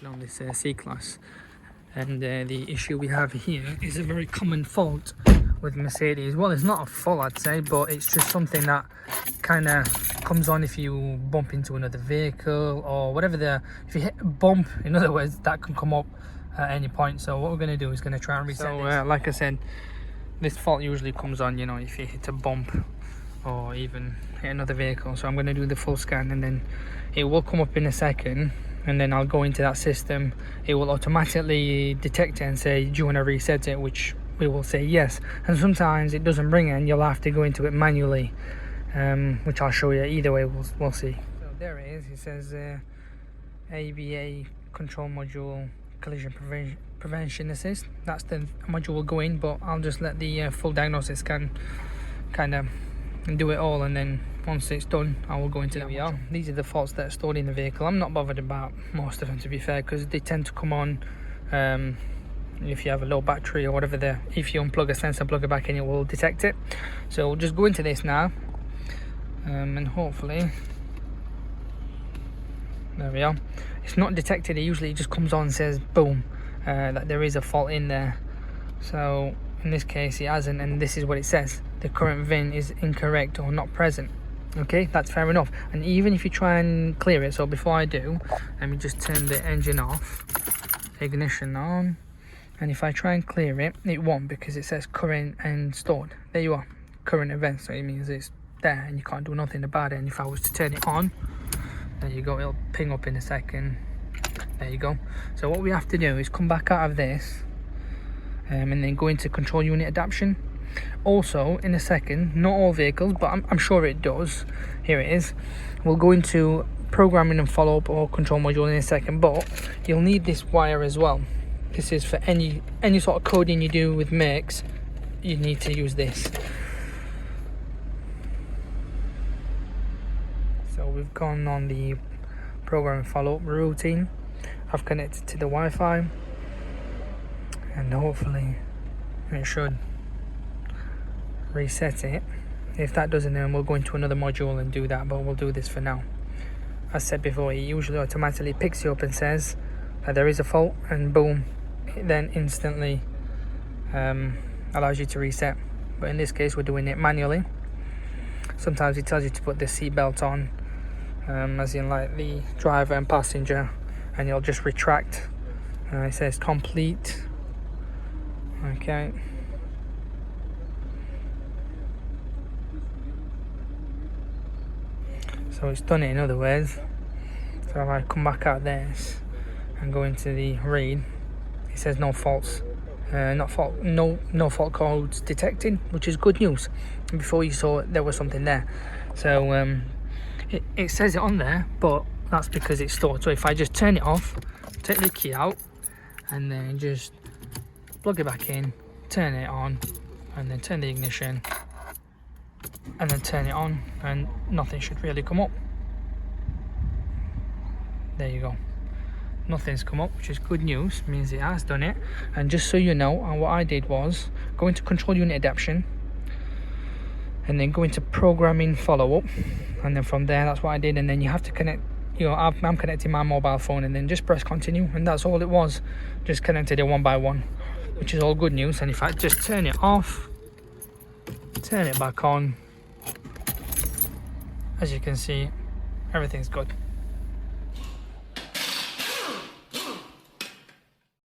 actually on this C-Class, and the issue we have here is a very common fault with Mercedes. Well, it's not a fault, I'd say, but it's just something that kind of comes on if you bump into another vehicle or whatever. If you hit a bump, in other words, that can come up at any point. So what we're going to do is going to try and reset this. Like I said, this fault usually comes on, you know, if you hit a bump or even hit another vehicle. So I'm going to do the full scan, and then it will come up in a second, and then I'll go into that system. It will automatically detect it and say, do you want to reset it, which we will say yes. And sometimes it doesn't bring it and you'll have to go into it manually, which I'll show you. Either way, we'll see. So there it is. It says ABA control module collision prevention assist. That's the module will go in, but I'll just let the full diagnostic scan kind of do it all, and then once it's done, I will go into that module. These are the faults that are stored in the vehicle. I'm not bothered about most of them, to be fair, because they tend to come on if you have a low battery or whatever. If you unplug a sensor, plug it back in, it will detect it. So we'll just go into this now, and hopefully, there we are. It's not detected. It usually just comes on and says boom, that there is a fault in there. So in this case it hasn't, and this is what it says: the current VIN is incorrect or not present. Okay, that's fair enough. And even if you try and clear it, so before I do, let me just turn the engine off, ignition on, and if I try and clear it, it won't, because it says current and stored. There you are, current event. So it means it's there and you can't do nothing about it. And if I was to turn it on, there you go, it'll ping up in a second. There you go. So what we have to do is come back out of this, and then go into control unit adaptation. Also, in a second, not all vehicles, but I'm sure it does. Here it is. We'll go into programming and follow up or control module in a second, but you'll need this wire as well. This is for any sort of coding you do with makes. You need to use this. So we've gone on the program and follow up routine. I've connected to the Wi-Fi, and hopefully it should reset it. If that doesn't, then we'll go into another module and do that, but we'll do this for now. As said before, it usually automatically picks you up and says that there is a fault, and boom, it then instantly allows you to reset. But in this case, we're doing it manually. Sometimes it tells you to put the seat belt on, as in like the driver and passenger, and you'll just retract. It says complete. Okay. So it's done it, in other words. So if I come back out this and go into the read, it says no faults, no fault codes detected, which is good news. Before you saw there was something there. So it says it on there, but that's because it's stored. So if I just turn it off, take the key out, and then just plug it back in, turn it on, and then turn the ignition, and then turn it on, and nothing should really come up. There you go, nothing's come up, which is good news, means it has done it. And just so you know, what I did was go into control unit adaptation, and then go into programming follow up, and then from there, that's what I did. And then you have to connect, you know, I'm connecting my mobile phone, and then just press continue, and that's all it was. Just connected it one by one, which is all good news. And if I just turn it off, turn it back on, as you can see, everything's good.